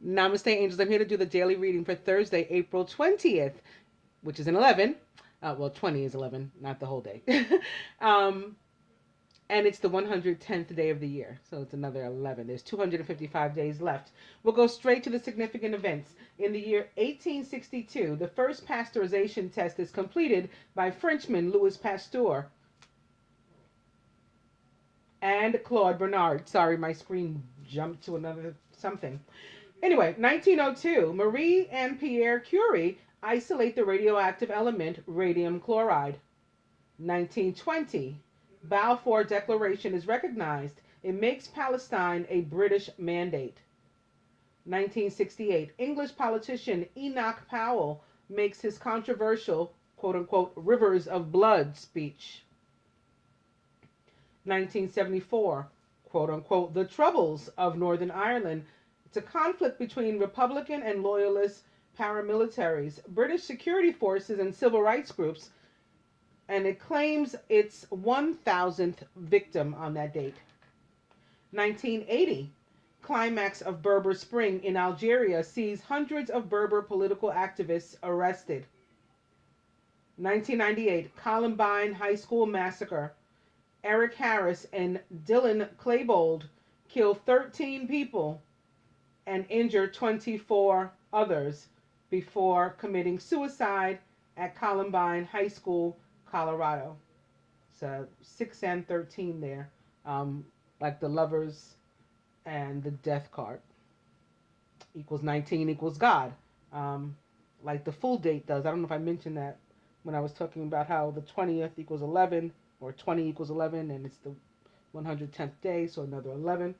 Namaste, angels. I'm here to do the daily reading for Thursday, April 20th, which is an 11. Well, 20 is 11, not the whole day. um, and it's the 110th day of the year, so it's another 11. There's 255 days left. We'll go straight to the significant events. In the year 1862, the first pasteurization test is completed by Frenchman Louis Pasteur and Claude Bernard. Sorry, my screen jumped to another something. Anyway, 1902, Marie and Pierre Curie isolate the radioactive element radium chloride. 1920, Balfour Declaration is recognized. It makes Palestine a British mandate. 1968, English politician Enoch Powell makes his controversial, quote unquote, rivers of blood speech. 1974, quote unquote, the troubles of Northern Ireland. It's a conflict between Republican and Loyalist paramilitaries, British security forces, and civil rights groups, and it claims its 1,000th victim on that date. 1980, climax of Berber Spring in Algeria sees hundreds of Berber political activists arrested. 1998, Columbine High School massacre. Eric Harris and Dylan Klebold kill 13 people and injure 24 others before committing suicide at Columbine High School, Colorado. So 6 and 13 there, like the lovers and the death card. Equals 19 equals God, like the full date does. I don't know if I mentioned that when I was talking about how the 20th equals 11, or 20 equals 11, and it's the 110th day, so another 11.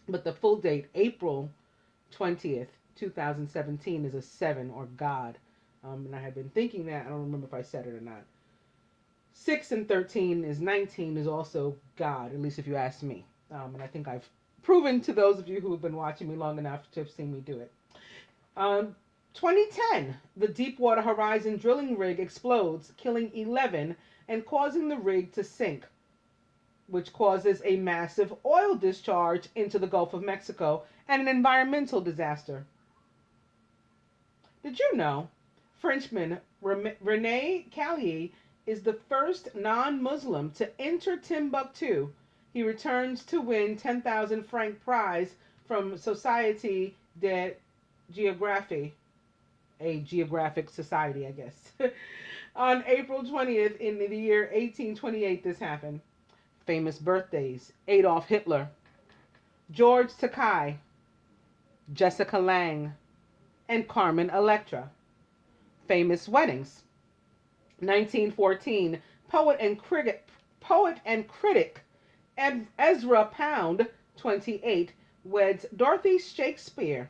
But the full date, April 20th, 2017, is a 7, or God. And I had been thinking that. I don't remember if I said it or not. 6 and 13 is 19, is also God, at least if you ask me. And I think I've proven to those of you who have been watching me long enough to have seen me do it. 2010, the Deepwater Horizon drilling rig explodes, killing 11 and causing the rig to sink, which causes a massive oil discharge into the Gulf of Mexico and an environmental disaster. Did you know Frenchman Rene Callier is the first non-Muslim to enter Timbuktu? He returns to win 10,000 franc prize from Société de Géographie, a geographic society, I guess. On April 20th in the year 1828, this happened. Famous birthdays: Adolf Hitler, George Takei, Jessica Lange, and Carmen Electra. Famous weddings: 1914, poet and critic Ezra Pound, 28, weds Dorothy Shakespeare.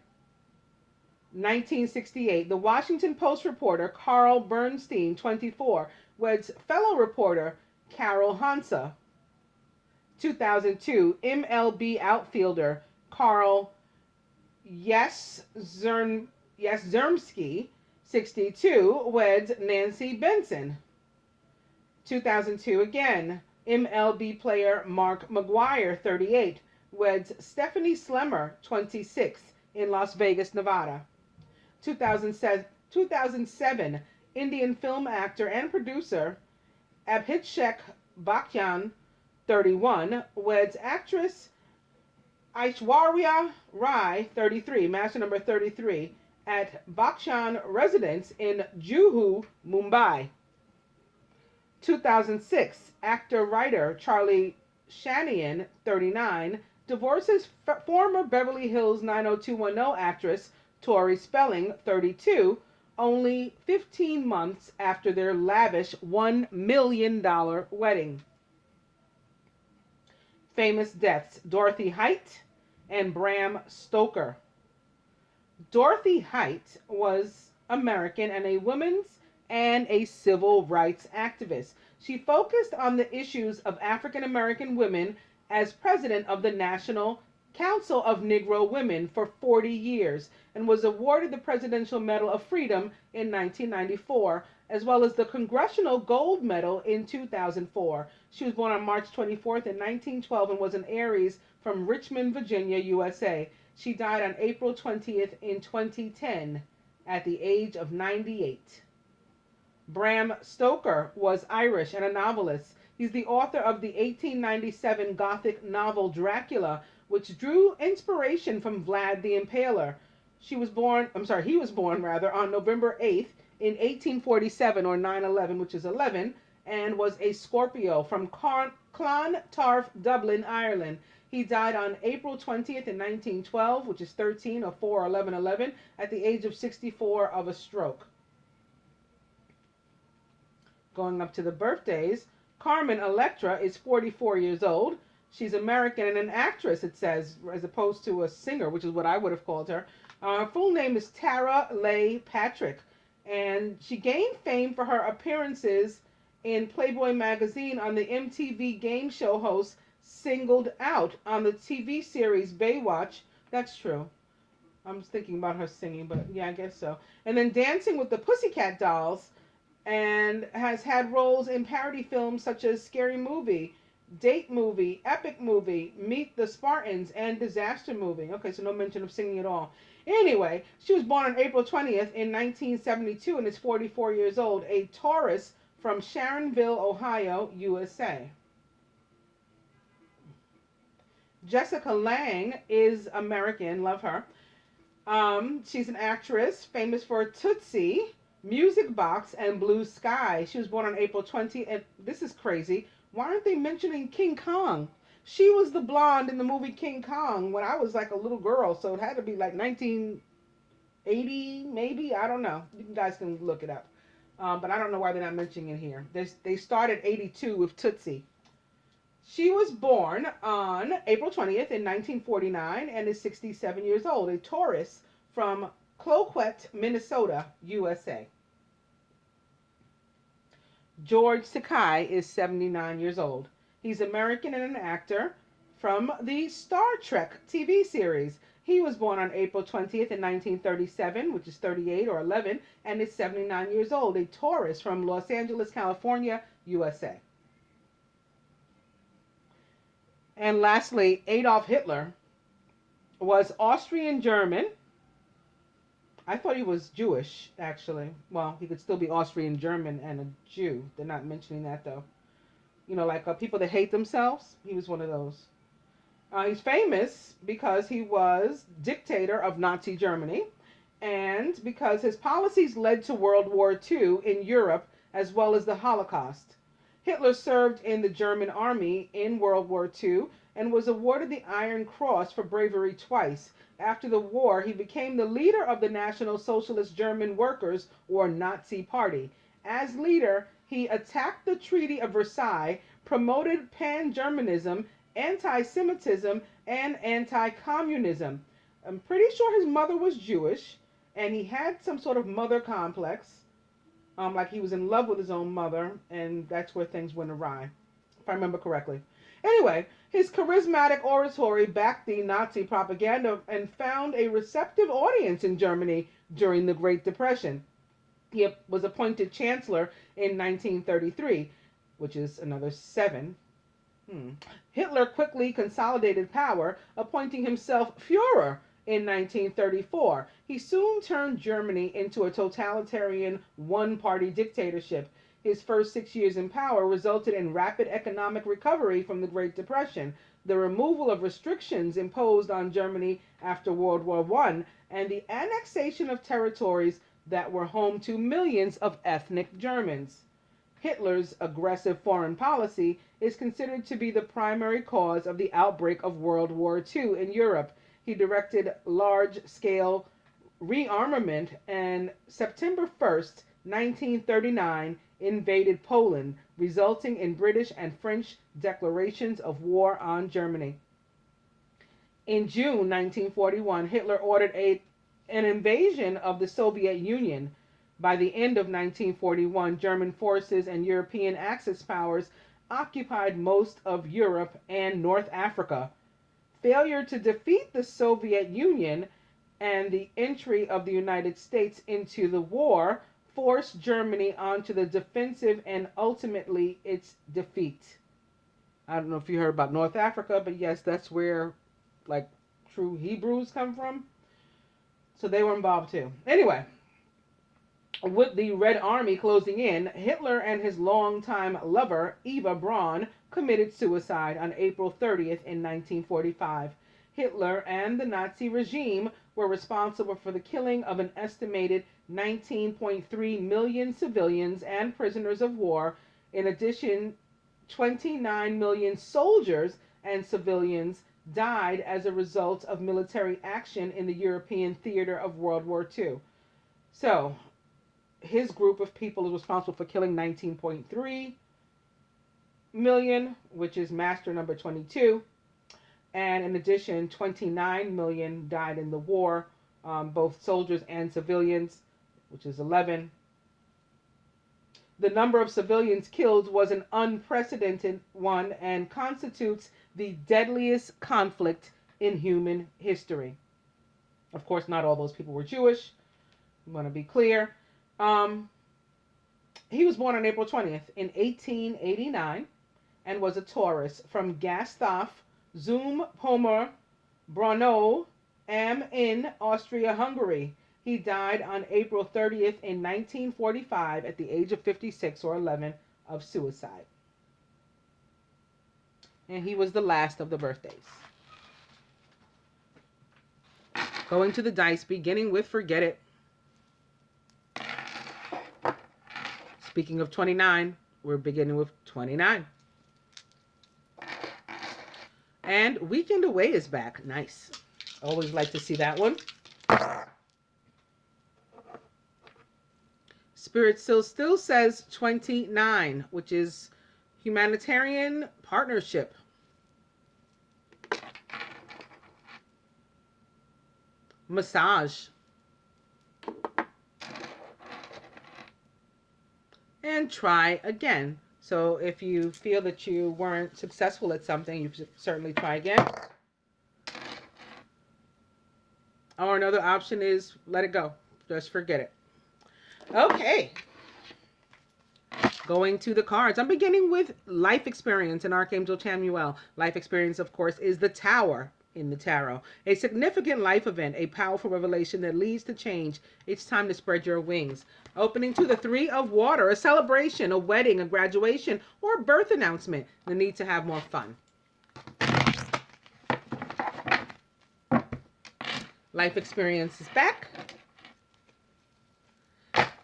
1968, the Washington Post reporter Carl Bernstein, 24, weds fellow reporter Carol Hansa. 2002, MLB outfielder Carl Yastrzemski, 62, weds Nancy Benson. 2002 again, MLB player Mark McGwire, 38, weds Stephanie Slemmer, 26, in Las Vegas, Nevada. 2007, Indian film actor and producer Abhishek Bachchan, 31, weds actress Aishwarya Rai, 33, master number 33, at Bachchan residence in Juhu, Mumbai. 2006, actor-writer Charlie Shanahan, 39, divorces former Beverly Hills 90210 actress Tori Spelling, 32, only 15 months after their lavish $1 million wedding. Famous deaths: Dorothy Height and Bram Stoker. Dorothy Height was American and a women's and a civil rights activist. She focused on the issues of African American women as president of the National Council of Negro Women for 40 years and was awarded the Presidential Medal of Freedom in 1994, as well as the Congressional Gold Medal in 2004. She was born on March 24th in 1912 and was an Aries from Richmond, Virginia, USA. She died on April 20th in 2010 at the age of 98. Bram Stoker was Irish and a novelist. He's the author of the 1897 Gothic novel Dracula, which drew inspiration from Vlad the Impaler. He was born on November 8th in 1847, or 9/11, which is 11, and was a Scorpio from Clontarf, Dublin, Ireland. He died on April 20th in 1912, which is 13 or 4 or 11/11, at the age of 64 of a stroke. Going up to the birthdays, Carmen Electra is 44 years old. She's American and an actress, it says, as opposed to a singer, which is what I would have called her. Her full name is Tara Leigh Patrick, and she gained fame for her appearances in Playboy magazine on the MTV game show host Singled Out on the TV series Baywatch. That's true. I'm thinking about her singing, but yeah, I guess so. And then Dancing with the Pussycat Dolls, and has had roles in parody films such as Scary Movie, Date Movie, Epic Movie, Meet the Spartans, and Disaster Movie. Okay, so no mention of singing at all. Anyway, she was born on April 20th in 1972 and is 44 years old, a Taurus from Sharonville, Ohio, USA. Jessica Lange is American, love her. She's an actress famous for Tootsie, Music Box, and Blue Sky. She was born on April 20th, and this is crazy. Why aren't they mentioning King Kong? She was the blonde in the movie King Kong when I was like a little girl, so it had to be like 1980, maybe? I don't know. You guys can look it up. But I don't know why they're not mentioning it here. They started 82 with Tootsie. She was born on April 20th in 1949 and is 67 years old, a Taurus from Cloquet, Minnesota, USA. George Takei is 79 years old. He's American and an actor from the Star Trek TV series. He was born on April 20th in 1937, which is 38 or 11, and is 79 years old, a Taurus from Los Angeles, California, USA. And lastly, Adolf Hitler was Austrian German. I thought he was Jewish, actually. Well, he could still be Austrian German and a Jew. They're not mentioning that, though. You know, like people that hate themselves. He was one of those. He's famous because he was dictator of Nazi Germany and because his policies led to World War II in Europe as well as the Holocaust. Hitler served in the German army in World War II and was awarded the Iron Cross for bravery twice. After the war, he became the leader of the National Socialist German Workers, or Nazi Party. As leader, he attacked the Treaty of Versailles, promoted pan-Germanism, anti-Semitism, and anti-communism. I'm pretty sure his mother was Jewish, and he had some sort of mother complex. Like he was in love with his own mother, and that's where things went awry, if I remember correctly. Anyway, his charismatic oratory backed the Nazi propaganda and found a receptive audience in Germany during the Great Depression. He was appointed chancellor in 1933, which is another 7. Hitler quickly consolidated power, appointing himself Führer in 1934. He soon turned Germany into a totalitarian one-party dictatorship. His first 6 years in power resulted in rapid economic recovery from the Great Depression, the removal of restrictions imposed on Germany after World War I, and the annexation of territories that were home to millions of ethnic Germans. Hitler's aggressive foreign policy is considered to be the primary cause of the outbreak of World War II in Europe. He directed large-scale rearmament and September 1st, 1939, invaded Poland, resulting in British and French declarations of war on Germany. In June 1941, Hitler ordered an invasion of the Soviet Union. By the end of 1941, German forces and European Axis powers occupied most of Europe and North Africa. Failure to defeat the Soviet Union and the entry of the United States into the war forced Germany onto the defensive and ultimately its defeat. I don't know if you heard about North Africa, but yes, that's where like true Hebrews come from. So they were involved too. Anyway, with the Red Army closing in, Hitler and his longtime lover, Eva Braun, committed suicide on April 30th in 1945. Hitler and the Nazi regime were responsible for the killing of an estimated 19.3 million civilians and prisoners of war. In addition, 29 million soldiers and civilians died as a result of military action in the European theater of World War II. So, his group of people is responsible for killing 19.3 million, which is master number 22. And in addition, 29 million died in the war, both soldiers and civilians, which is 11. The number of civilians killed was an unprecedented one and constitutes the deadliest conflict in human history. Of course, not all those people were Jewish. I want to be clear. He was born on April 20th in 1889 and was a Taurus from Gasthof zum Pomer Braunau in Austria-Hungary. He died on April 30th in 1945 at the age of 56 or 11 of suicide. And he was the last of the birthdays. Going to the dice, beginning with Forget It. Speaking of 29, we're beginning with 29. And Weekend Away is back. Nice. Always like to see that one. Spirit still says 29, which is humanitarian partnership. Massage. And try again. So if you feel that you weren't successful at something, you should certainly try again. Or another option is let it go. Just forget it. Okay. Going to the cards. I'm beginning with life experience in Archangel Chamuel. Life experience, of course, is the Tower in the tarot. A significant life event, a powerful revelation that leads to change. It's time to spread your wings. Opening to the Three of Water, a celebration, a wedding, a graduation, or a birth announcement. The need to have more fun. Life experience is back.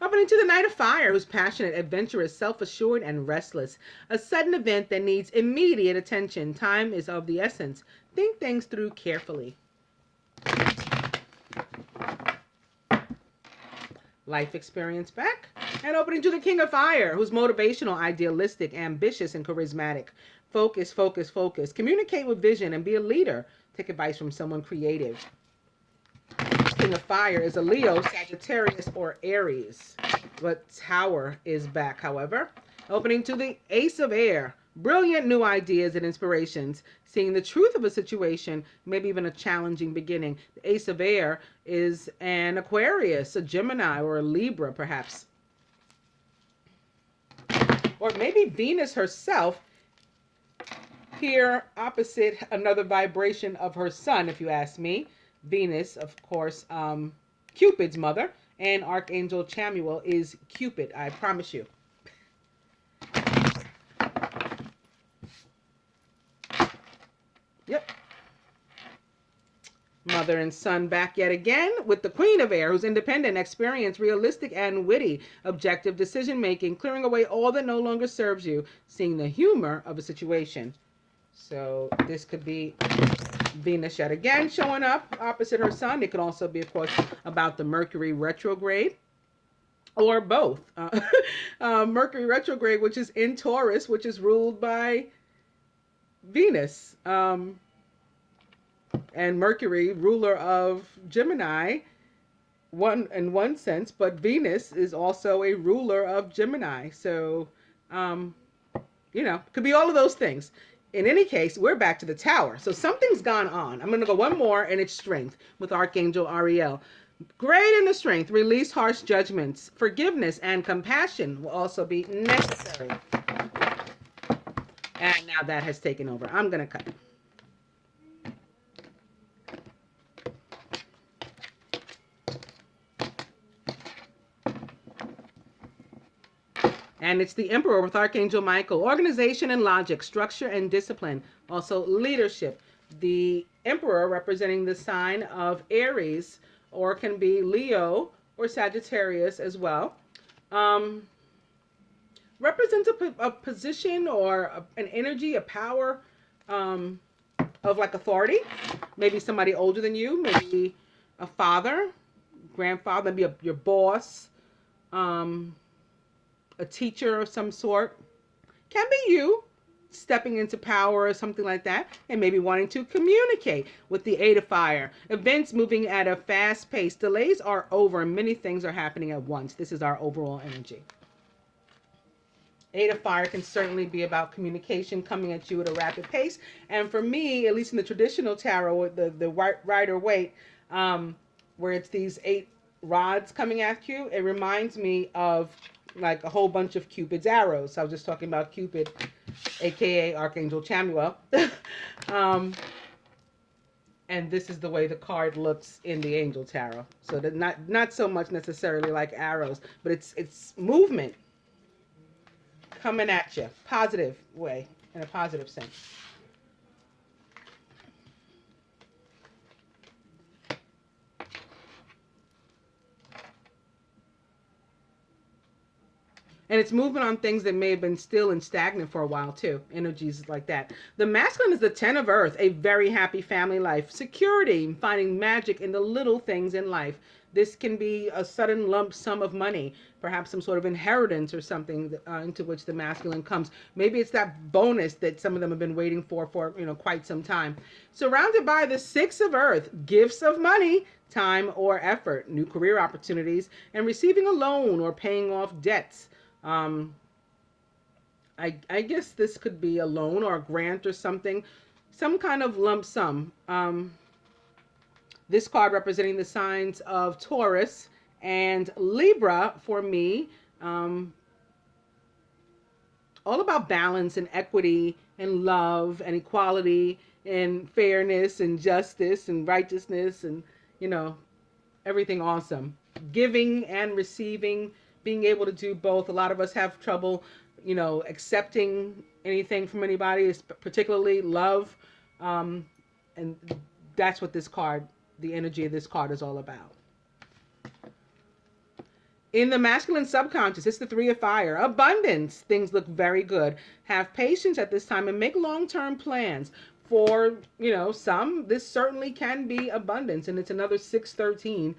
Opening to the Knight of Fire, who's passionate, adventurous, self-assured, and restless. A sudden event that needs immediate attention. Time is of the essence. Think things through carefully. Life experience back. And opening to the King of Fire, who's motivational, idealistic, ambitious, and charismatic. Focus, focus, focus. Communicate with vision and be a leader. Take advice from someone creative. King of Fire is a Leo, Sagittarius, or Aries. But Tower is back, however. Opening to the Ace of Air. Brilliant new ideas and inspirations. Seeing the truth of a situation, maybe even a challenging beginning. The Ace of Air is an Aquarius, a Gemini, or a Libra, perhaps. Or maybe Venus herself, here opposite another vibration of her sun, if you ask me. Venus, of course, Cupid's mother, and Archangel Chamuel is Cupid, I promise you. Yep. Mother and son back yet again with the Queen of Air, who's independent, experienced, realistic, and witty. Objective decision-making, clearing away all that no longer serves you, seeing the humor of a situation. So this could be Venus yet again showing up opposite her sun. It could also be, of course, about the Mercury retrograde or both. Mercury retrograde, which is in Taurus, which is ruled by Venus. And Mercury, ruler of Gemini, in one sense, but Venus is also a ruler of Gemini. So, could be all of those things. In any case, we're back to the Tower. So something's gone on. I'm going to go one more, and it's strength with Archangel Ariel. Great in the strength. Release harsh judgments. Forgiveness and compassion will also be necessary. And now that has taken over. I'm going to cut. And it's the Emperor with Archangel Michael. Organization and logic, structure and discipline. Also leadership. The Emperor representing the sign of Aries, or can be Leo or Sagittarius as well. Represents a position or an energy, a power of like authority. Maybe somebody older than you, maybe a father, grandfather, maybe your boss, a teacher of some sort. Can be you stepping into power or something like that, and maybe wanting to communicate with the Eight of Fire. Events moving at a fast pace. Delays are over and many things are happening at once. This is our overall energy. Eight of Fire can certainly be about communication coming at you at a rapid pace. And for me, at least in the traditional tarot, the Rider-Waite, where it's these 8 rods coming at you, it reminds me of like a whole bunch of Cupid's arrows. So I was just talking about Cupid, aka Archangel Chamuel. And this is the way the card looks in the Angel Tarot. So that not so much necessarily like arrows, but it's movement coming at you, positive way, in a positive sense. And it's moving on things that may have been still and stagnant for a while too. Energies like that. The masculine is the 10 of earth, a very happy family life. Security, finding magic in the little things in life. This can be a sudden lump sum of money, perhaps some sort of inheritance or something into which the masculine comes. Maybe it's that bonus that some of them have been waiting for quite some time. Surrounded by the 6 of earth, gifts of money, time or effort, new career opportunities, and receiving a loan or paying off debts. I guess this could be a loan or a grant or something, some kind of lump sum. This card representing the signs of Taurus and Libra for me, all about balance and equity and love and equality and fairness and justice and righteousness and, everything awesome. Giving and receiving, being able to do both. A lot of us have trouble, accepting anything from anybody, particularly love. And that's what the energy of this card is all about. In the masculine subconscious, it's the 3 of fire. Abundance. Things look very good. Have patience at this time and make long-term plans. For, some, this certainly can be abundance. And it's another 613,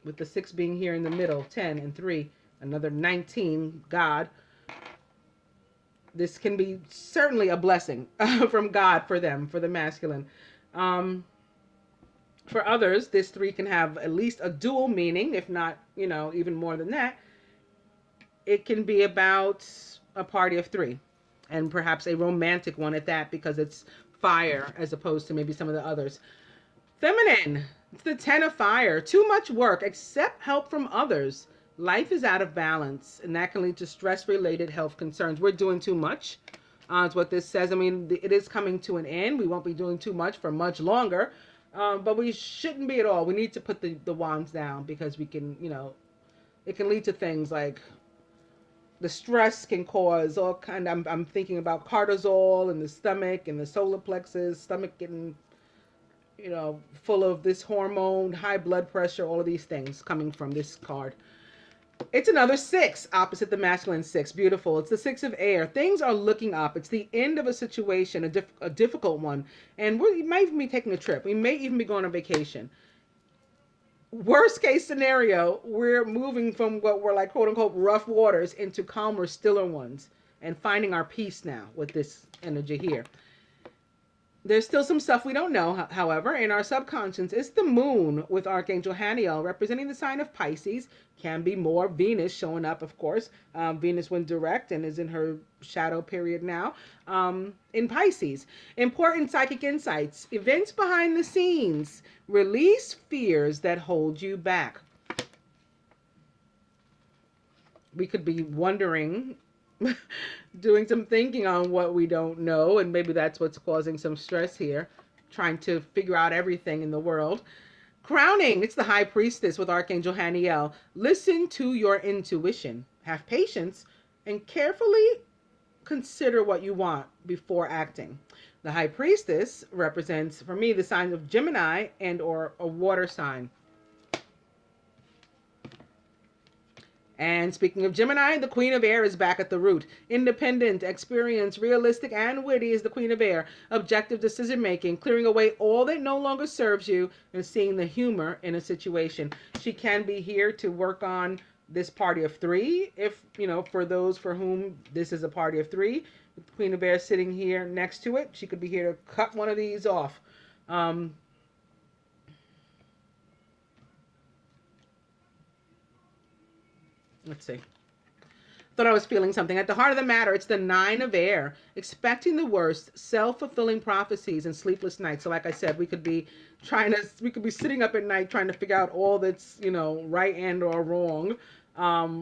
with the 6 being here in the middle, 10 and 3, another 19, God. This can be certainly a blessing from God for them, for the masculine. For others, this 3 can have at least a dual meaning, if not, even more than that. It can be about a party of 3, and perhaps a romantic one at that, because it's fire as opposed to maybe some of the others. Feminine, it's the 10 of fire. Too much work, accept help from others. Life is out of balance, and that can lead to stress-related health concerns. We're doing too much, is what this says. I mean, it is coming to an end. We won't be doing too much for much longer. But we shouldn't be at all. We need to put the wands down, because we can, it can lead to things like the stress can cause all kind of, I'm thinking about cortisol in the stomach and the solar plexus, stomach getting, full of this hormone, high blood pressure, all of these things coming from this card. It's another 6, opposite the masculine 6. Beautiful. It's the 6 of air. Things are looking up. It's the end of a situation, a difficult one. And we might even be taking a trip. We may even be going on vacation. Worst case scenario, we're moving from what were like, quote unquote, rough waters into calmer, stiller ones. And finding our peace now with this energy here. There's still some stuff we don't know, however, in our subconscious. It's the moon with Archangel Haniel, representing the sign of Pisces. Can be more Venus showing up, of course. Venus went direct and is in her shadow period now. In Pisces. Important psychic insights. Events behind the scenes. Release fears that hold you back. We could be wondering, doing some thinking on what we don't know, and maybe that's what's causing some stress here, trying to figure out everything in the world. Crowning, it's the High Priestess with Archangel Haniel. Listen to your intuition. Have patience. and carefully consider what you want before acting. The High Priestess represents, for me, the sign of Gemini and or a water sign. And speaking of Gemini, the Queen of Air is back at the root. Independent, experienced, realistic, and witty is the Queen of Air. Objective decision making, clearing away all that no longer serves you, and seeing the humor in a situation. She can be here to work on this party of three, if, for those for whom this is a party of three. With the Queen of Air sitting here next to it, she could be here to cut one of these off. Let's see. Thought I was feeling something. At the heart of the matter, it's the 9 of Air, expecting the worst, self-fulfilling prophecies and sleepless nights. So like I said, we could be sitting up at night trying to figure out all that's, right and or wrong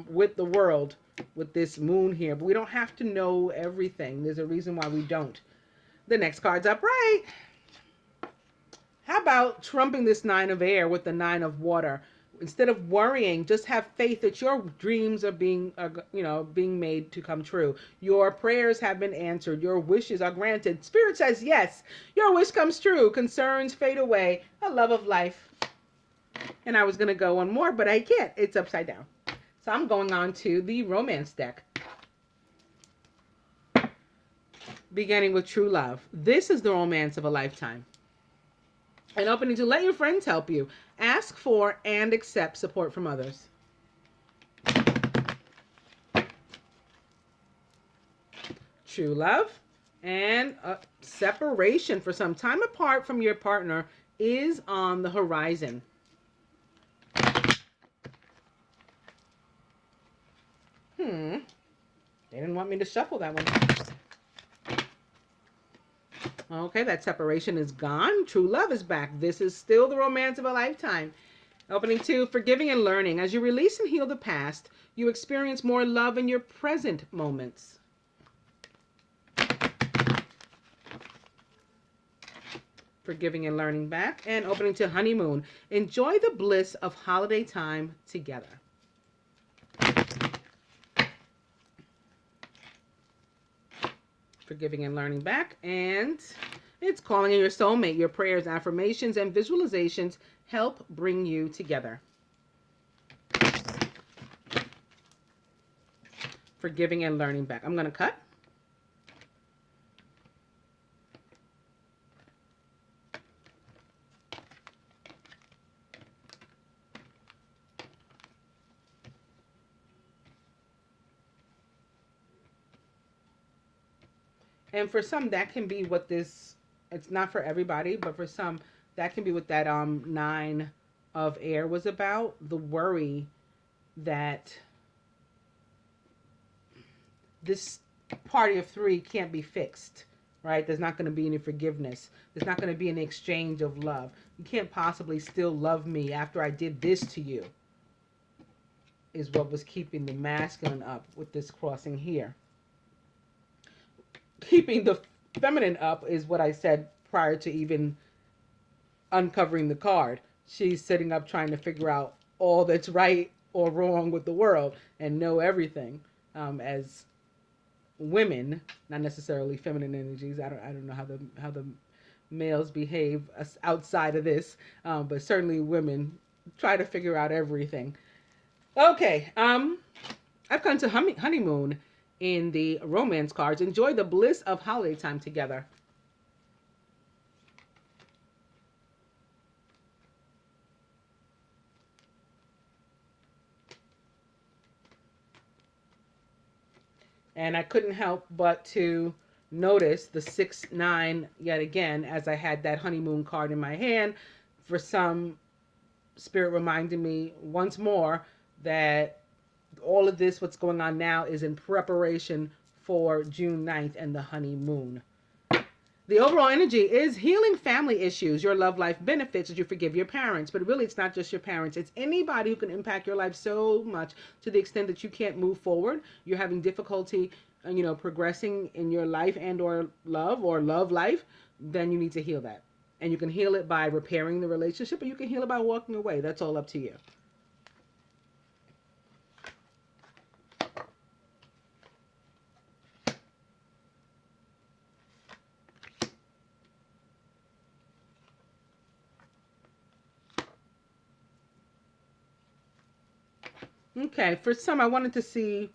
with the world, with this moon here. But we don't have to know everything. There's a reason why we don't. The next card's upright. How about trumping this 9 of Air with the 9 of Water? Instead of worrying, just have faith that your dreams are being made to come true. Your prayers have been answered. Your wishes are granted. Spirit says yes. Your wish comes true. Concerns fade away. A love of life. And I was going to go on more, but I can't. It's upside down. So I'm going on to the romance deck. Beginning with true love. This is the romance of a lifetime. An opening to let your friends help you. Ask for and accept support from others. True love and separation for some time apart from your partner is on the horizon. They didn't want me to shuffle that one. Okay, that separation is gone. True love is back. This is still the romance of a lifetime. Opening 2, forgiving and learning. As you release and heal the past, you experience more love in your present moments. Forgiving and learning back. And opening to honeymoon. Enjoy the bliss of holiday time together. Forgiving and learning back, and it's calling in your soulmate. Your prayers, affirmations, and visualizations help bring you together. Forgiving and learning back. I'm going to cut. And for some, that can be what this, it's not for everybody, but for some, that can be what that 9 of Air was about. The worry that this party of 3 can't be fixed, right? There's not going to be any forgiveness. There's not going to be any exchange of love. You can't possibly still love me after I did this to you, is what was keeping the masculine up with this crossing here. Keeping the feminine up is what I said prior to even uncovering the card. She's sitting up trying to figure out all that's right or wrong with the world and know everything. As women, not necessarily feminine energies. I don't know how the males behave outside of this, but certainly women try to figure out everything. Okay, I've come to honeymoon. In the romance cards, enjoy the bliss of holiday time together. And I couldn't help but to notice the 6-9 yet again, as I had that honeymoon card in my hand. For some, Spirit reminded me once more that all of this, what's going on now, is in preparation for June 9th and the honeymoon. The overall energy is healing family issues, your love life benefits as you forgive your parents. But really, it's not just your parents. It's anybody who can impact your life so much to the extent that you can't move forward. You're having difficulty, progressing in your life and or love life. Then you need to heal that. And you can heal it by repairing the relationship, or you can heal it by walking away. That's all up to you. Okay, for some, I wanted to see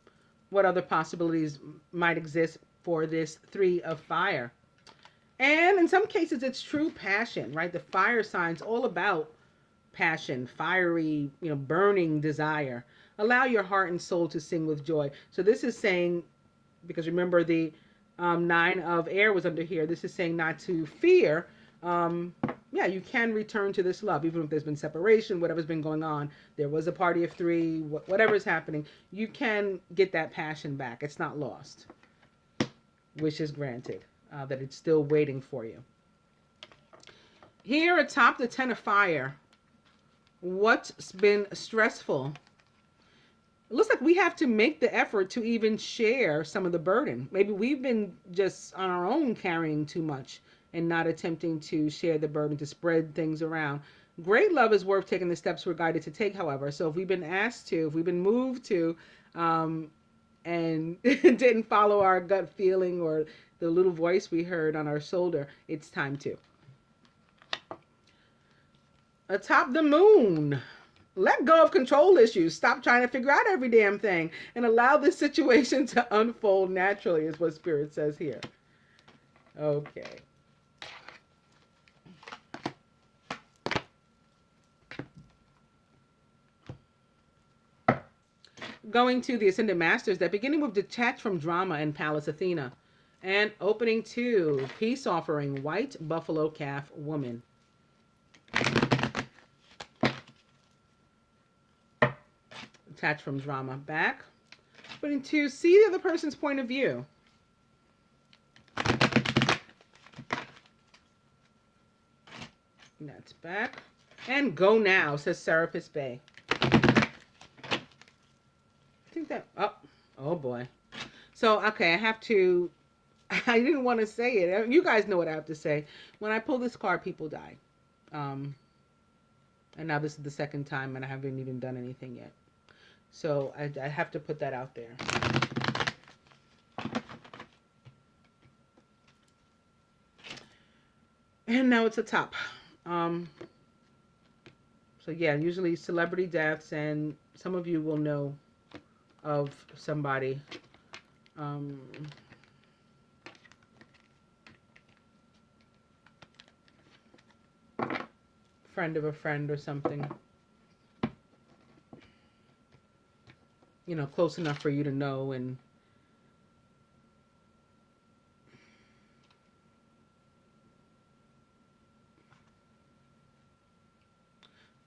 what other possibilities might exist for this three of fire. And in some cases, it's true passion, right? The fire sign's all about passion, fiery, burning desire. Allow your heart and soul to sing with joy. So this is saying, because remember the nine of air was under here. This is saying not to fear. Yeah, you can return to this love, even if there's been separation, whatever's been going on. There was a party of three, whatever's happening. You can get that passion back. It's not lost. Wish is granted. That it's still waiting for you. Here atop the Ten of Fire, what's been stressful? It looks like we have to make the effort to even share some of the burden. Maybe we've been just on our own carrying too much and not attempting to share the burden, to spread things around. Great love is worth taking the steps we're guided to take, however. So if we've been asked to, if we've been moved to, and didn't follow our gut feeling or the little voice we heard on our shoulder, it's time to. Atop the moon, let go of control issues. Stop trying to figure out every damn thing and allow this situation to unfold naturally, is what Spirit says here. Okay. Going to the Ascended Masters, that beginning with detach from drama and Pallas Athena. And opening to peace offering, white buffalo calf woman. Detach from drama, back. Opening to see the other person's point of view. That's back. And go now, says Serapis Bay. I think that, oh boy. So, okay, I have to, I didn't want to say it. You guys know what I have to say. When I pull this card, people die. And now this is the second time and I haven't even done anything yet. So I have to put that out there. And now it's a top. So yeah, usually celebrity deaths, and some of you will know of somebody. Friend of a friend or something. Close enough for you to know. And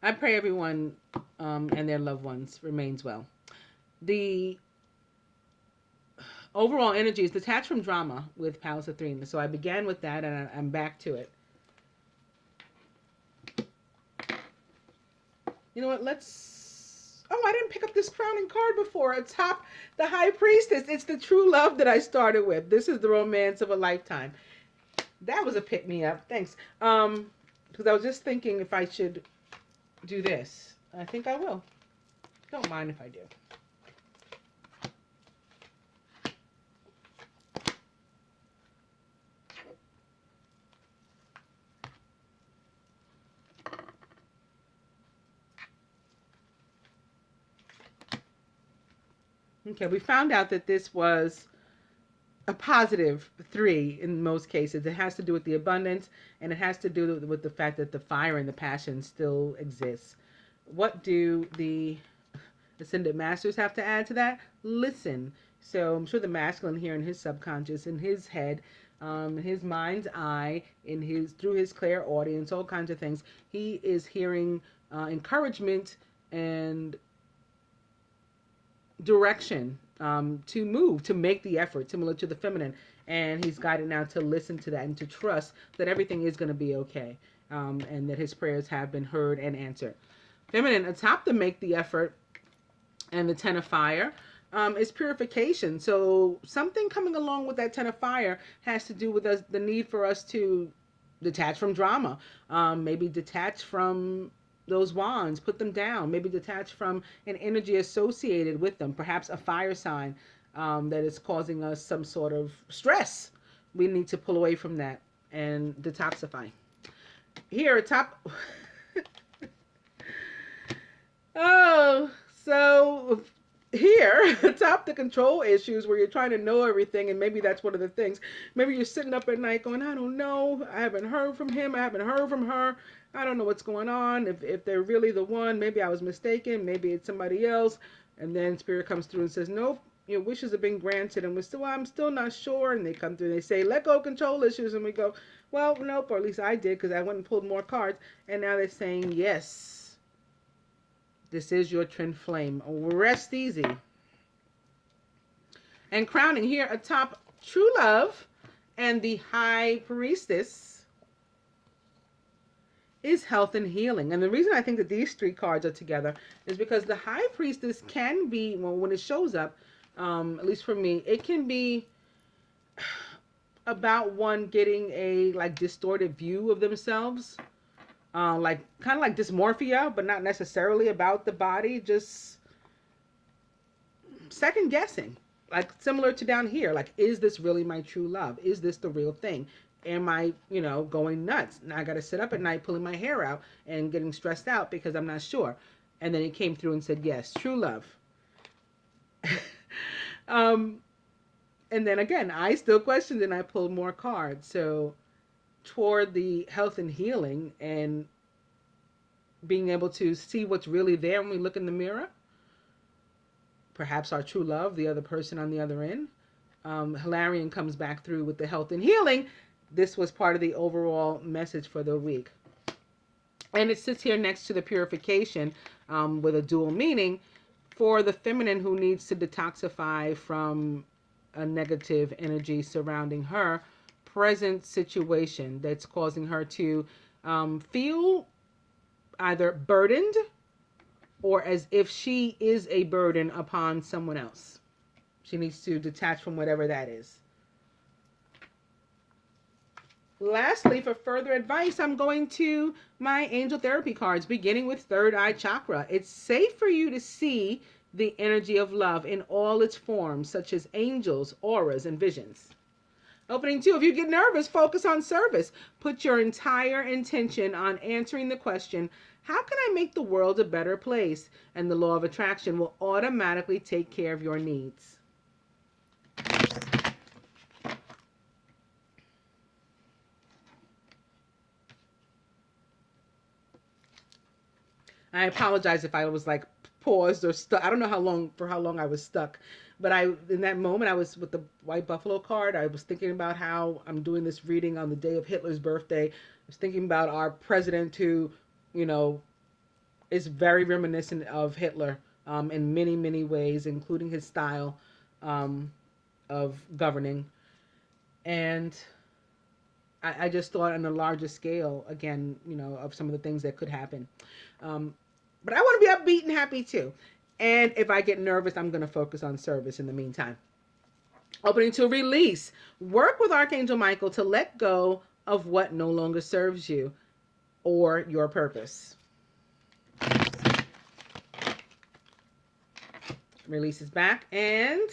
I pray everyone and their loved ones remains well. The overall energy is detached from drama with Pallas Athena. So I began with that and I'm back to it. You know what? I didn't pick up this crowning card before. Atop the High Priestess. It's the true love that I started with. This is the romance of a lifetime. That was a pick-me-up. Thanks. Because I was just thinking if I should do this. I think I will. Don't mind if I do. Okay, we found out that this was a positive 3 in most cases. It has to do with the abundance, and it has to do with the fact that the fire and the passion still exists. What do the Ascended Masters have to add to that? Listen. So I'm sure the masculine here in his subconscious, in his head, his mind's eye, through his clairaudience, all kinds of things, he is hearing encouragement and direction to move, to make the effort, similar to the feminine. And he's guided now to listen to that and to trust that everything is going to be okay, and that his prayers have been heard and answered. Feminine, atop the make the effort and the Ten of Fire is purification. So something coming along with that Ten of Fire has to do with the need for us to detach from drama, maybe detach from those wands, put them down, maybe detach from an energy associated with them, perhaps a fire sign that is causing us some sort of stress. We need to pull away from that and detoxify. Here atop so here, atop the control issues where you're trying to know everything, and maybe that's one of the things. Maybe you're sitting up at night going, I don't know. I haven't heard from him. I haven't heard from her. I don't know what's going on. If they're really the one, maybe I was mistaken. Maybe it's somebody else. And then Spirit comes through and says, nope, your wishes have been granted. And I'm still not sure. And they come through and they say, let go of control issues. And we go, well, nope, or at least I did because I went and pulled more cards. And now they're saying, yes. This is your twin flame. Rest easy. And crowning here atop true love and the high priestess is health and healing. And the reason I think that these three cards are together is because the high priestess can be, well, when it shows up, at least for me, it can be about one getting a like distorted view of themselves. Like kind of like dysmorphia, but not necessarily about the body, just second guessing, like similar to down here. Like, is this really my true love? Is this the real thing? Am I, going nuts? Now I got to sit up at night pulling my hair out and getting stressed out because I'm not sure. And then he came through and said, yes, true love. And then again, I still questioned and I pulled more cards. So toward the health and healing and being able to see what's really there when we look in the mirror. Perhaps our true love, the other person on the other end. Hilarion comes back through with the health and healing. This was part of the overall message for the week. And it sits here next to the purification with a dual meaning for the feminine who needs to detoxify from a negative energy surrounding her present situation that's causing her to feel either burdened or as if she is a burden upon someone else. She needs to detach from whatever that is. Lastly, for further advice, I'm going to my angel therapy cards, beginning with third eye chakra. It's safe for you to see the energy of love in all its forms, such as angels, auras, and visions. Opening 2, if you get nervous, focus on service. Put your entire intention on answering the question, how can I make the world a better place? And the law of attraction will automatically take care of your needs. I apologize if I was like paused or stuck. I don't know how long I was stuck. But in that moment, I was with the White Buffalo card. I was thinking about how I'm doing this reading on the day of Hitler's birthday. I was thinking about our president who, is very reminiscent of Hitler in many, many ways, including his style of governing. And I just thought on a larger scale, again, of some of the things that could happen. But I want to be upbeat and happy too. And if I get nervous, I'm going to focus on service in the meantime. Opening to release. Work with Archangel Michael to let go of what no longer serves you or your purpose. Releases back. And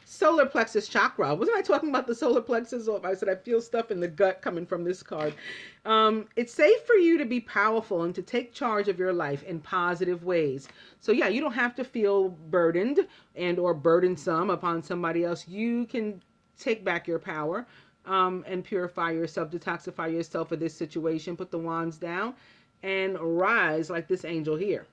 solar plexus chakra. Wasn't I talking about the solar plexus? Or I said I feel stuff in the gut coming from this card. It's safe for you to be powerful and to take charge of your life in positive ways. So yeah, you don't have to feel burdened and or burdensome upon somebody else. You can take back your power and purify yourself, detoxify yourself for this situation. Put the wands down and rise like this angel here.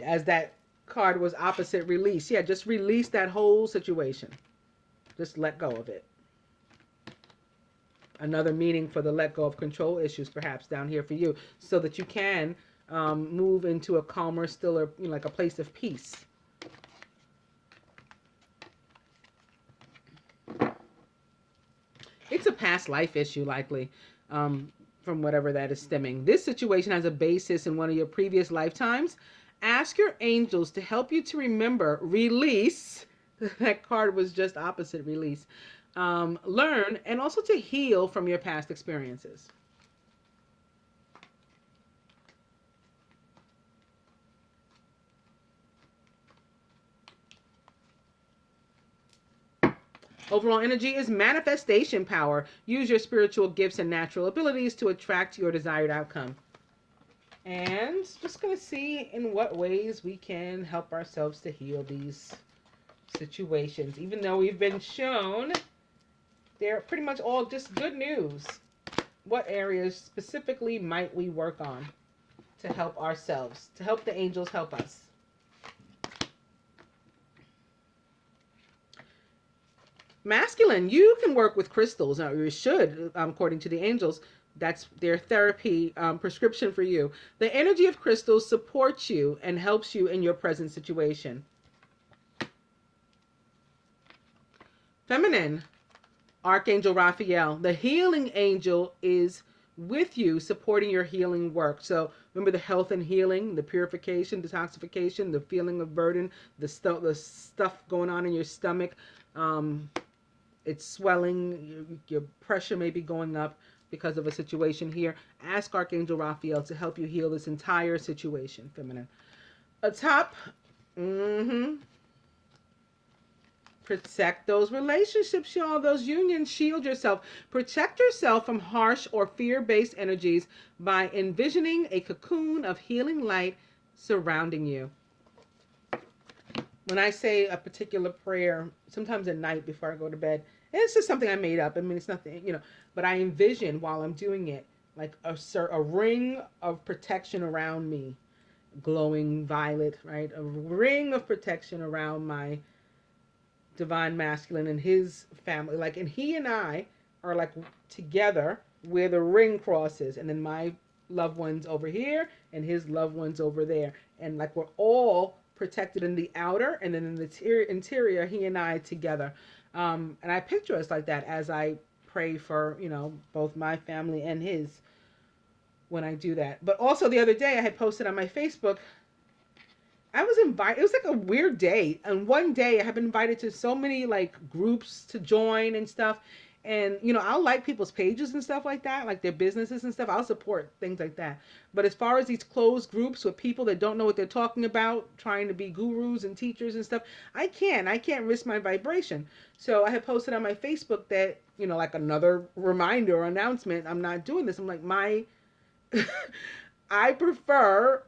As that card was opposite release. Yeah, just release that whole situation. Just let go of it. Another meaning for the let go of control issues perhaps down here for you, so that you can move into a calmer, stiller, like a place of peace. It's a past life issue likely, from whatever that is stemming. This situation has a basis in one of your previous lifetimes. Ask your angels to help you to remember, release. That card was just opposite release. Learn and also to heal from your past experiences. Overall energy is manifestation power. Use your spiritual gifts and natural abilities to attract your desired outcome. And just going to see in what ways we can help ourselves to heal these situations. Even though we've been shown they're pretty much all just good news. What areas specifically might we work on to help ourselves, to help the angels help us? Masculine, you can work with crystals, or you should, according to the angels. That's their therapy prescription for you. The energy of crystals supports you and helps you in your present situation. Feminine, Archangel Raphael, the healing angel, is with you, supporting your healing work. So remember the health and healing, the purification, detoxification, the feeling of burden, the stuff going on in your stomach. It's swelling, your pressure may be going up because of a situation here. Ask Archangel Raphael to help you heal this entire situation, feminine. Atop, protect those relationships, y'all, those unions. Shield yourself. Protect yourself from harsh or fear-based energies by envisioning a cocoon of healing light surrounding you. When I say a particular prayer, sometimes at night before I go to bed, and it's just something I made up. I mean, it's nothing, but I envision while I'm doing it, like a ring of protection around me, glowing violet, right? A ring of protection around my divine masculine and his family. Like, and he and I are like together where the ring crosses, and then my loved ones over here and his loved ones over there. And like we're all protected in the outer, and then in the interior, he and I together. And I picture us like that as I pray for, both my family and his when I do that. But also the other day I had posted on my Facebook, I was invited. It was like a weird day. And one day I have been invited to so many like groups to join and stuff. And, I'll like people's pages and stuff like that, like their businesses and stuff. I'll support things like that. But as far as these closed groups with people that don't know what they're talking about, trying to be gurus and teachers and stuff, I can't risk my vibration. So I had posted on my Facebook that, like another reminder or announcement, I'm not doing this. I'm like, I prefer,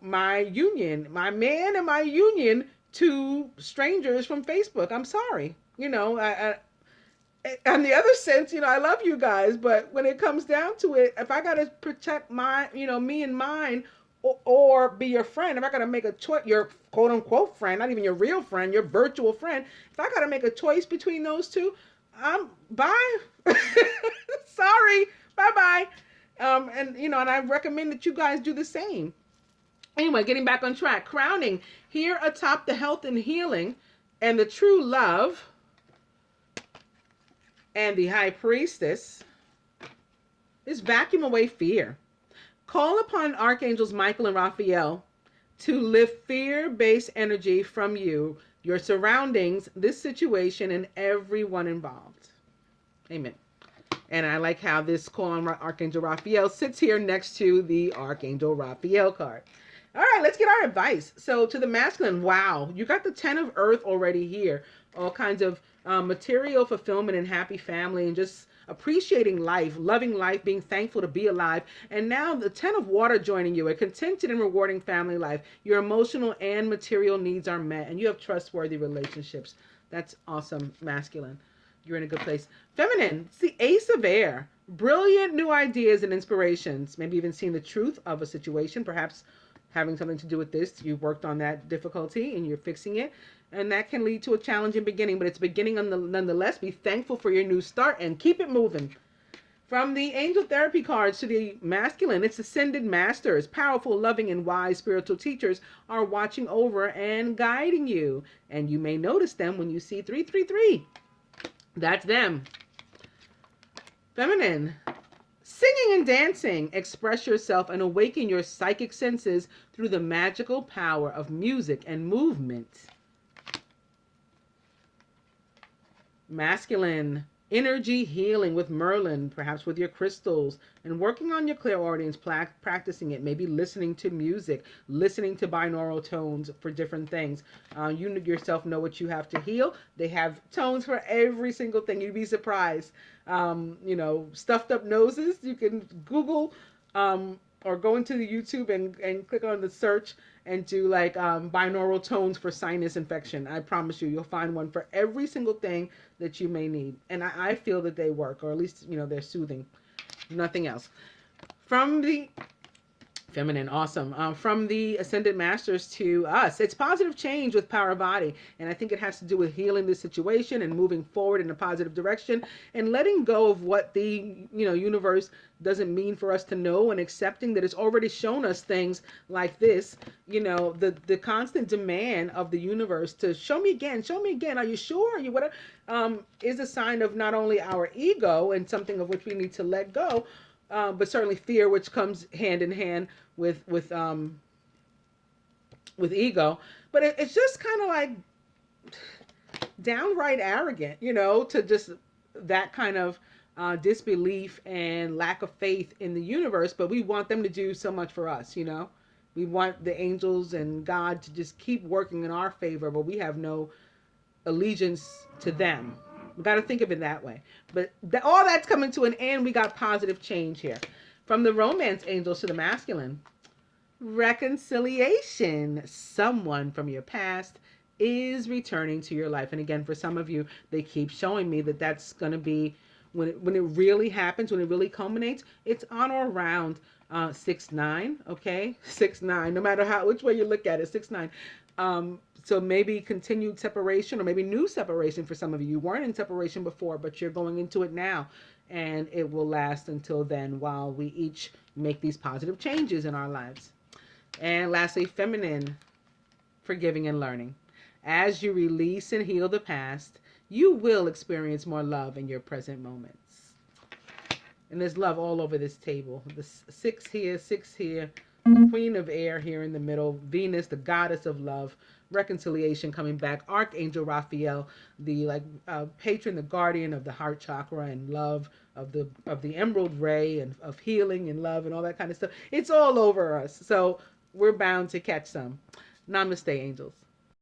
my union, my man and my union to strangers from Facebook. I'm sorry. On the other sense, I love you guys, but when it comes down to it, if I got to protect my, me and mine, or be your friend, if I got to make a choice, your quote unquote friend, not even your real friend, your virtual friend, if I got to make a choice between those two, bye. Sorry, bye bye. And I recommend that you guys do the same. Anyway, getting back on track, crowning here atop the health and healing and the true love and the high priestess is vacuum away fear. Call upon archangels Michael and Raphael to lift fear-based energy from you, your surroundings, this situation, and everyone involved. Amen. And I like how this call on Archangel Raphael sits here next to the Archangel Raphael card. All right, let's get our advice. So to the masculine, wow, you got the 10 of earth already here. All kinds of material fulfillment and happy family and just appreciating life, loving life, being thankful to be alive. And now the 10 of water joining you, a contented and rewarding family life. Your emotional and material needs are met and you have trustworthy relationships. That's awesome, masculine. You're in a good place. Feminine, it's the Ace of Air. Brilliant new ideas and inspirations. Maybe even seeing the truth of a situation, perhaps having something to do with this. You've worked on that difficulty and you're fixing it. And that can lead to a challenging beginning, but it's a beginning nonetheless. Be thankful for your new start and keep it moving. From the angel therapy cards to the masculine, it's ascended masters. Powerful, loving, and wise spiritual teachers are watching over and guiding you. And you may notice them when you see 333. That's them. Feminine. Singing and dancing. Express yourself and awaken your psychic senses through the magical power of music and movement. Masculine. Energy healing with Merlin, perhaps with your crystals, and working on your clairaudience, practicing it, maybe listening to music, listening to binaural tones for different things. You yourself know what you have to heal. They have tones for every single thing. You'd be surprised. Stuffed up noses. You can Google or or go into the YouTube and click on the search and do like binaural tones for sinus infection. I promise you'll find one for every single thing that you may need. And I feel that they work, or at least, they're soothing. Nothing else. From the feminine, awesome. From the ascended masters to us, it's positive change with power body, and I think it has to do with healing this situation and moving forward in a positive direction and letting go of what the universe doesn't mean for us to know, and accepting that it's already shown us things like this. The constant demand of the universe to show me again, are you sure, are you whatever, is a sign of not only our ego and something of which we need to let go, but certainly fear, which comes hand in hand with ego. But it's just kind of like downright arrogant, to just that kind of disbelief and lack of faith in the universe. But we want them to do so much for us, We want the angels and God to just keep working in our favor, but we have no allegiance to them. We got to think of it that way. But all that's coming to an end. We got positive change here. From the romance angels to the masculine. Reconciliation. Someone from your past is returning to your life. And again, for some of you, they keep showing me that that's going to be, when it really happens, when it really culminates, it's on or around 6-9, okay? 6-9, no matter which way you look at it, 6-9. So maybe continued separation, or maybe new separation for some of you. You weren't in separation before, but you're going into it now. And it will last until then, while we each make these positive changes in our lives. And lastly, feminine, forgiving and learning. As you release and heal the past, you will experience more love in your present moments. And there's love all over this table. The 6 here, 6 here. The Queen of Air here in the middle, Venus, the goddess of love, reconciliation coming back, Archangel Raphael, the patron, the guardian of the heart chakra and love, of the emerald ray and of healing and love and all that kind of stuff. It's all over us. So we're bound to catch some. Namaste, angels.